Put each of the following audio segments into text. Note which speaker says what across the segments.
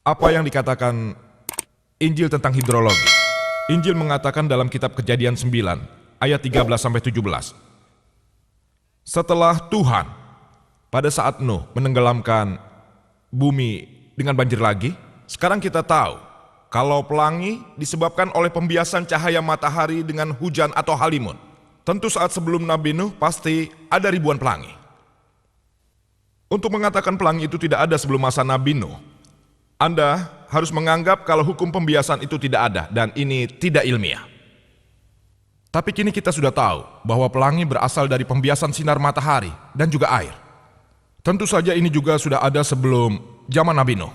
Speaker 1: Apa yang dikatakan Injil tentang hidrologi? Injil mengatakan dalam kitab Kejadian 9 ayat 13-17. Setelah Tuhan pada saat Nuh menenggelamkan bumi dengan banjir lagi, sekarang kita tahu kalau pelangi disebabkan oleh pembiasan cahaya matahari dengan hujan atau halimun. Tentu saat sebelum Nabi Nuh pasti ada ribuan pelangi. Untuk mengatakan pelangi itu tidak ada sebelum masa Nabi Nuh, Anda harus menganggap kalau hukum pembiasan itu tidak ada dan ini tidak ilmiah. Tapi kini kita sudah tahu bahwa pelangi berasal dari pembiasan sinar matahari dan juga air. Tentu saja ini juga sudah ada sebelum zaman Nabi Nuh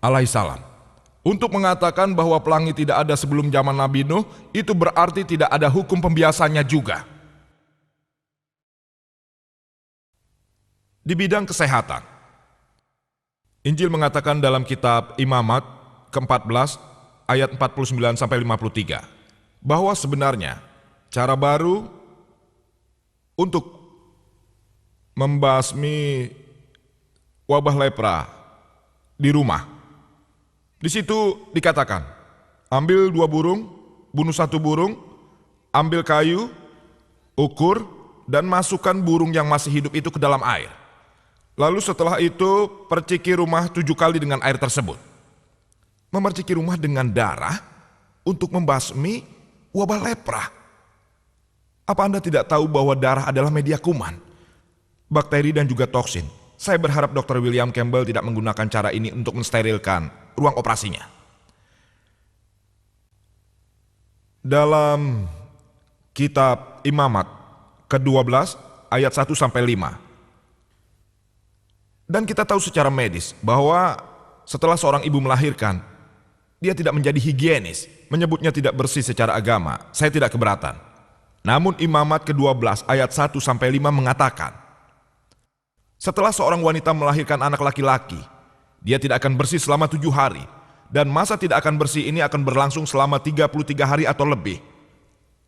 Speaker 1: alaihissalam. Untuk mengatakan bahwa pelangi tidak ada sebelum zaman Nabi Nuh, itu berarti tidak ada hukum pembiasannya juga. Di bidang kesehatan, Injil mengatakan dalam kitab Imamat ke-14 ayat 49-53 bahwa sebenarnya cara baru untuk membasmi wabah lepra di rumah. Di situ dikatakan, ambil 2 burung, bunuh 1 burung, ambil kayu, ukur, dan masukkan burung yang masih hidup itu ke dalam air. Lalu setelah itu perciki rumah 7 kali dengan air tersebut. Memerciki rumah dengan darah untuk membasmi wabah lepra. Apa Anda tidak tahu bahwa darah adalah media kuman, bakteri dan juga toksin? Saya berharap Dr. William Campbell tidak menggunakan cara ini untuk mensterilkan ruang operasinya. Dalam kitab Imamat ke-12 ayat 1-5. Dan kita tahu secara medis bahwa setelah seorang ibu melahirkan, dia tidak menjadi higienis, menyebutnya tidak bersih secara agama. Saya tidak keberatan. Namun Imamat ke-12 ayat 1-5 mengatakan, setelah seorang wanita melahirkan anak laki-laki, dia tidak akan bersih selama 7 hari, dan masa tidak akan bersih ini akan berlangsung selama 33 hari atau lebih.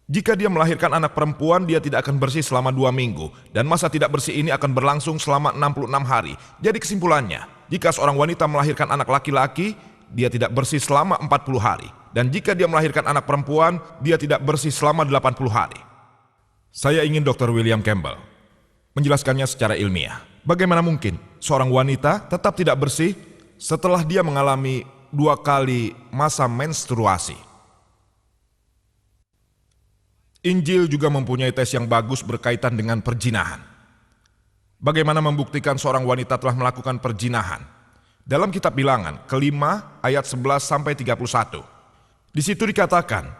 Speaker 1: Jika dia melahirkan anak perempuan, dia tidak akan bersih selama 2 minggu, dan masa tidak bersih ini akan berlangsung selama 66 hari. Jadi kesimpulannya, jika seorang wanita melahirkan anak laki-laki, dia tidak bersih selama 40 hari. Dan jika dia melahirkan anak perempuan, dia tidak bersih selama 80 hari. Saya ingin Dr. William Campbell menjelaskannya secara ilmiah. Bagaimana mungkin seorang wanita tetap tidak bersih setelah dia mengalami 2 kali masa menstruasi? Injil juga mempunyai tes yang bagus berkaitan dengan perzinahan. Bagaimana membuktikan seorang wanita telah melakukan perzinahan? Dalam kitab Bilangan ke-5 ayat 11-31. Di situ dikatakan,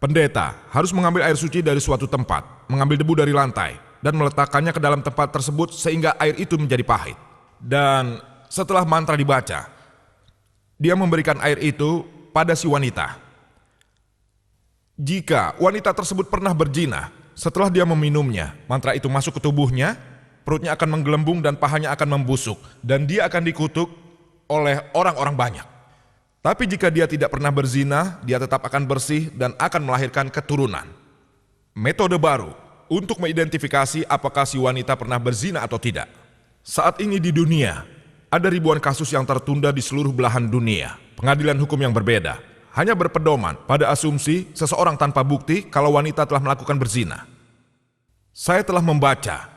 Speaker 1: pendeta harus mengambil air suci dari suatu tempat, mengambil debu dari lantai, dan meletakkannya ke dalam tempat tersebut sehingga air itu menjadi pahit. Dan setelah mantra dibaca, dia memberikan air itu pada si wanita. Jika wanita tersebut pernah berzina, setelah dia meminumnya, mantra itu masuk ke tubuhnya, perutnya akan menggelembung dan pahanya akan membusuk, dan dia akan dikutuk oleh orang-orang banyak. Tapi jika dia tidak pernah berzina, dia tetap akan bersih dan akan melahirkan keturunan. Metode baru untuk mengidentifikasi apakah si wanita pernah berzina atau tidak. Saat ini di dunia, ada ribuan kasus yang tertunda di seluruh belahan dunia. Pengadilan hukum yang berbeda hanya berpedoman pada asumsi seseorang tanpa bukti kalau wanita telah melakukan berzina. Saya telah membaca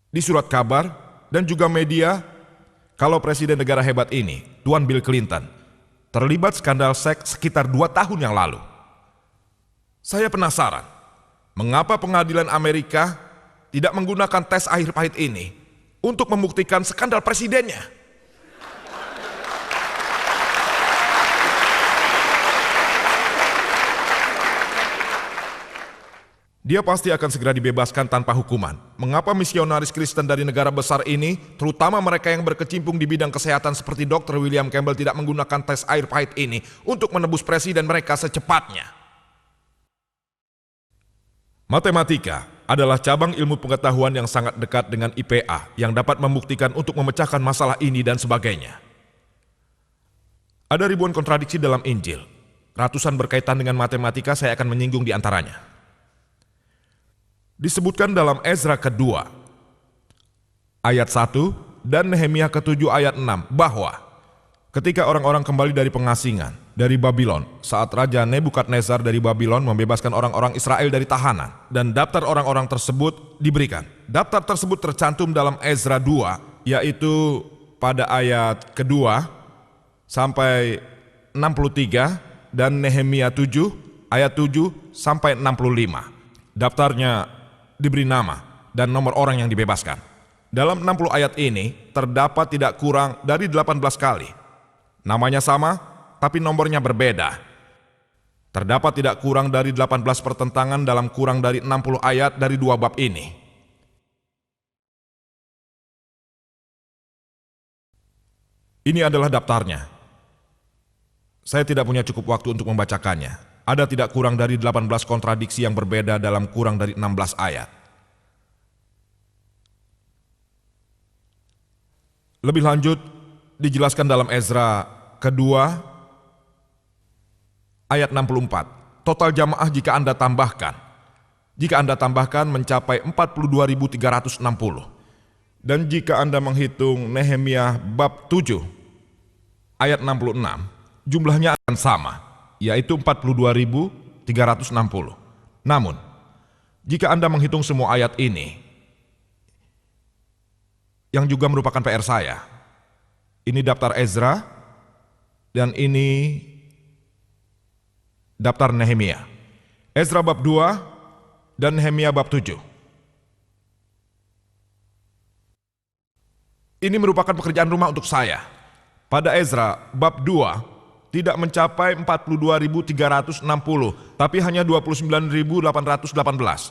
Speaker 1: di surat kabar dan juga media kalau presiden negara hebat ini, Tuan Bill Clinton, terlibat skandal seks sekitar 2 tahun yang lalu. Saya penasaran, mengapa pengadilan Amerika tidak menggunakan tes air pahit ini untuk membuktikan skandal presidennya? Dia pasti akan segera dibebaskan tanpa hukuman. Mengapa misionaris Kristen dari negara besar ini, terutama mereka yang berkecimpung di bidang kesehatan seperti Dr. William Campbell, tidak menggunakan tes air pahit ini untuk menebus presiden mereka secepatnya? Matematika adalah cabang ilmu pengetahuan yang sangat dekat dengan IPA yang dapat membuktikan untuk memecahkan masalah ini dan sebagainya. Ada ribuan kontradiksi dalam Injil. Ratusan berkaitan dengan matematika, saya akan menyinggung di antaranya. Disebutkan dalam Ezra kedua ayat 1 dan Nehemia ke-7 ayat 6 bahwa Ketika orang-orang kembali dari pengasingan, dari Babylon, saat Raja Nebukadnezar dari Babylon membebaskan orang-orang Israel dari tahanan, dan daftar orang-orang tersebut diberikan. Daftar tersebut tercantum dalam Ezra 2, yaitu pada ayat kedua sampai 63, dan Nehemia 7, ayat 7 sampai 65. Daftarnya diberi nama dan nomor orang yang dibebaskan. Dalam 60 ayat ini terdapat tidak kurang dari 18 kali. Namanya sama, tapi nomornya berbeda. Terdapat tidak kurang dari 18 pertentangan dalam kurang dari 60 ayat dari 2 bab ini. Ini adalah daftarnya. Saya tidak punya cukup waktu untuk membacakannya. Ada tidak kurang dari 18 kontradiksi yang berbeda dalam kurang dari 16 ayat. Lebih lanjut, dijelaskan dalam Ezra kedua, ayat 64. Total jamaah jika Anda tambahkan mencapai 42.360. Dan jika Anda menghitung Nehemia bab 7, ayat 66, jumlahnya akan sama, yaitu 42.360. Namun, jika Anda menghitung semua ayat ini, yang juga merupakan PR saya, ini daftar Ezra, dan ini daftar Nehemia. Ezra bab 2 dan Nehemia bab 7. Ini merupakan pekerjaan rumah untuk saya. Pada Ezra bab 2 tidak mencapai 42.360, tapi hanya 29.818.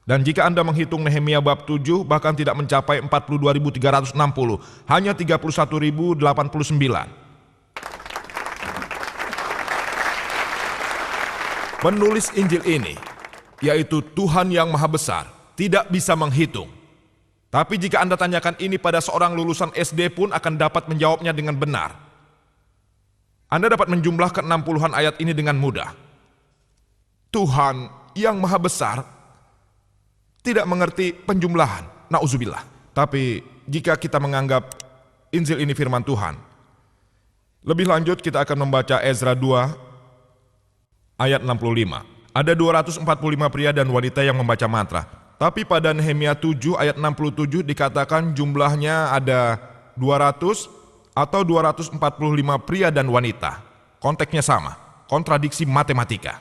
Speaker 1: Dan jika Anda menghitung Nehemia bab 7 bahkan tidak mencapai 42.360, hanya 31.089. Penulis Injil ini, yaitu Tuhan yang Maha Besar, tidak bisa menghitung. Tapi jika Anda tanyakan ini pada seorang lulusan SD pun akan dapat menjawabnya dengan benar. Anda dapat menjumlahkan 60-an ayat ini dengan mudah. Tuhan yang Maha Besar tidak mengerti penjumlahan, na'udzubillah. Tapi jika kita menganggap Injil ini firman Tuhan, lebih lanjut kita akan membaca Ezra 2 ayat 65. Ada 245 pria dan wanita yang membaca mantra. Tapi pada Nehemia 7 ayat 67 dikatakan jumlahnya ada 200 atau 245 pria dan wanita. Konteksnya sama, kontradiksi matematika.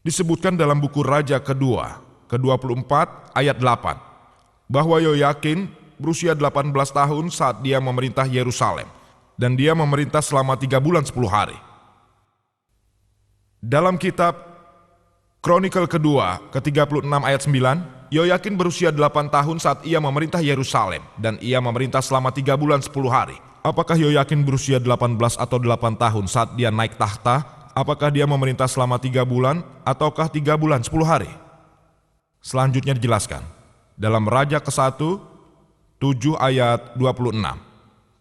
Speaker 1: Disebutkan dalam buku Raja kedua, ke-24 ayat 8, bahwa Yoyakin berusia 18 tahun saat dia memerintah Yerusalem, dan dia memerintah selama 3 bulan 10 hari. Dalam kitab Kronikel kedua ke-36 ayat 9, Yoyakin berusia 8 tahun saat ia memerintah Yerusalem, dan ia memerintah selama 3 bulan 10 hari. Apakah Yoyakin berusia 18 atau 8 tahun saat dia naik tahta? Apakah dia memerintah selama 3 bulan ataukah 3 bulan 10 hari? Selanjutnya dijelaskan dalam Raja ke-1 7 ayat 26.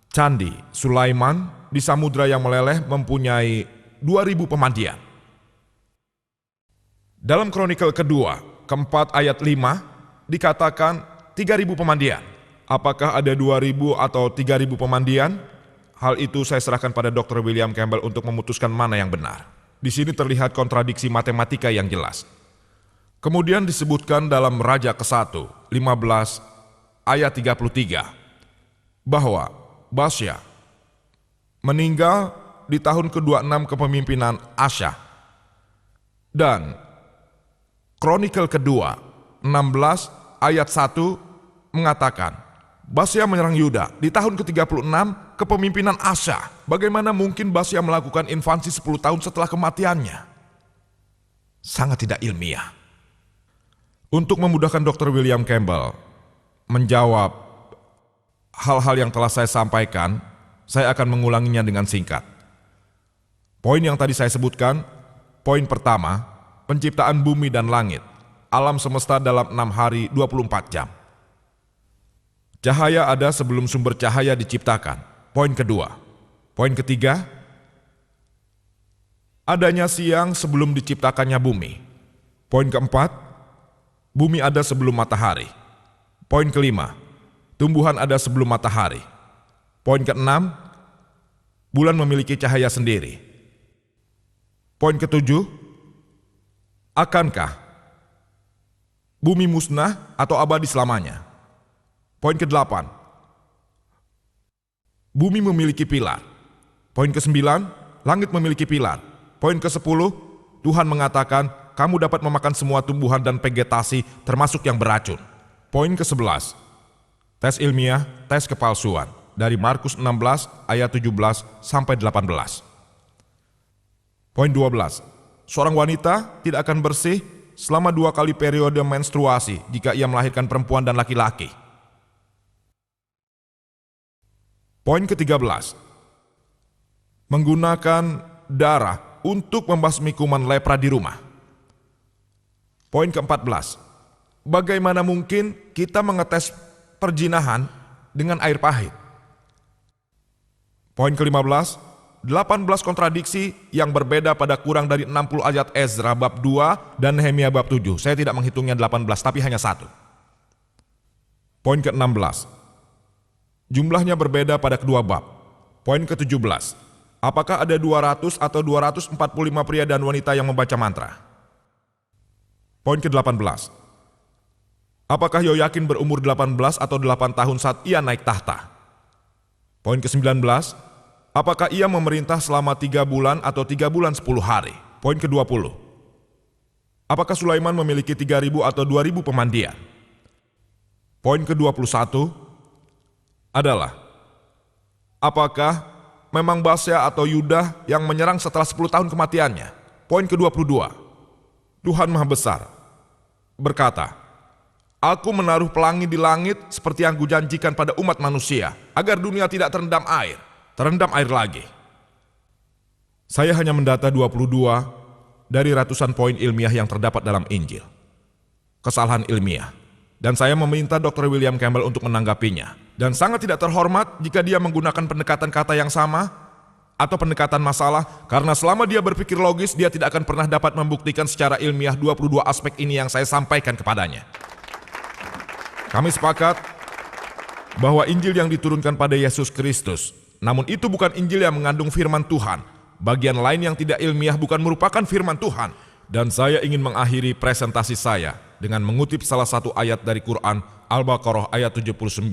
Speaker 1: Candi Sulaiman di samudra yang meleleh mempunyai 2.000 pemandian. Dalam Kronikel kedua, ke-4 ayat 5, dikatakan 3.000 pemandian. Apakah ada 2.000 atau 3.000 pemandian? Hal itu saya serahkan pada Dr. William Campbell untuk memutuskan mana yang benar. Di sini terlihat kontradiksi matematika yang jelas. Kemudian disebutkan dalam Raja ke-1, 15 ayat 33, bahwa Basya meninggal di tahun ke-26 kepemimpinan Asya. Dan Kronikel kedua 16 ayat 1 mengatakan Basya menyerang Yuda di tahun ke-36 kepemimpinan Asya. Bagaimana mungkin Basya melakukan invasi 10 tahun setelah kematiannya? Sangat tidak ilmiah. Untuk memudahkan Dr. William Campbell menjawab hal-hal yang telah saya sampaikan, saya akan mengulanginya dengan singkat. Poin yang tadi saya sebutkan, poin pertama, penciptaan bumi dan langit, alam semesta dalam 6 hari 24 jam. Cahaya ada sebelum sumber cahaya diciptakan. Poin kedua. Poin ketiga, adanya siang sebelum diciptakannya bumi. Poin keempat, bumi ada sebelum matahari. Poin kelima, tumbuhan ada sebelum matahari. Poin keenam, bulan memiliki cahaya sendiri. Poin ketujuh, akankah bumi musnah atau abadi selamanya? Poin ke-8, bumi memiliki pilar. Poin ke-9, langit memiliki pilar. Poin ke-10, Tuhan mengatakan kamu dapat memakan semua tumbuhan dan vegetasi termasuk yang beracun. Poin ke-11, tes ilmiah, tes kepalsuan dari Markus 16 ayat 17 sampai 18. Poin 12, seorang wanita tidak akan bersih selama 2 kali periode menstruasi jika ia melahirkan perempuan dan laki-laki. Poin ke-13, menggunakan darah untuk membasmi kuman lepra di rumah. Poin ke-14, bagaimana mungkin kita mengetes perjinahan dengan air pahit? Poin ke-15, 18 kontradiksi yang berbeda pada kurang dari 60 ayat Ezra bab 2 dan Nehemia bab 7. Saya tidak menghitungnya 18, tapi hanya 1. Poin ke-16, jumlahnya berbeda pada kedua bab. Poin ke-17, apakah ada 200 atau 245 pria dan wanita yang membaca mantra? Poin ke-18, apakah Yoyakin berumur 18 atau 8 tahun saat ia naik tahta? Poin ke-19, apakah ia memerintah selama 3 bulan atau 3 bulan 10 hari? Poin ke-20, apakah Sulaiman memiliki 3.000 atau 2.000 pemandian? Poin ke-21 adalah, apakah memang Basya atau Yudah yang menyerang setelah 10 tahun kematiannya? Poin ke-22, Tuhan Maha Besar berkata, Aku menaruh pelangi di langit seperti yang kujanjikan pada umat manusia, agar dunia tidak terendam air lagi. Saya hanya mendata 22 dari ratusan poin ilmiah yang terdapat dalam Injil. Kesalahan ilmiah. Dan saya meminta Dr. William Campbell untuk menanggapinya. Dan sangat tidak terhormat jika dia menggunakan pendekatan kata yang sama atau pendekatan masalah, karena selama dia berpikir logis, dia tidak akan pernah dapat membuktikan secara ilmiah 22 aspek ini yang saya sampaikan kepadanya. Kami sepakat bahwa Injil yang diturunkan pada Yesus Kristus, namun itu bukan Injil yang mengandung firman Tuhan. Bagian lain yang tidak ilmiah bukan merupakan firman Tuhan. Dan saya ingin mengakhiri presentasi saya dengan mengutip salah satu ayat dari Quran, Al-Baqarah ayat 79.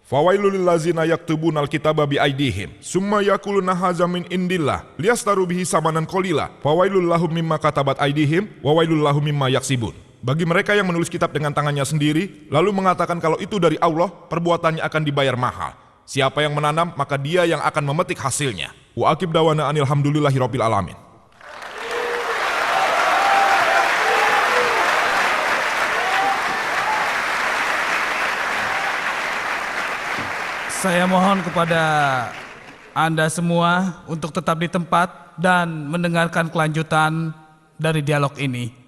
Speaker 1: Fawailul lillazina yaktubuna al-kitaba biaidihim summa yaquluna hadza min indillah liyastaru bihi samanan qalila fawailul lahum mimma katabat aidihim wa wailul lahum mimma yaksibun. Bagi mereka yang menulis kitab dengan tangannya sendiri, lalu mengatakan kalau itu dari Allah, perbuatannya akan dibayar mahal. Siapa yang menanam, maka dia yang akan memetik hasilnya. Wa aqib dawana anil hamdulillahi rabbil alamin.
Speaker 2: Saya mohon kepada Anda semua untuk tetap di tempat dan mendengarkan kelanjutan dari dialog ini.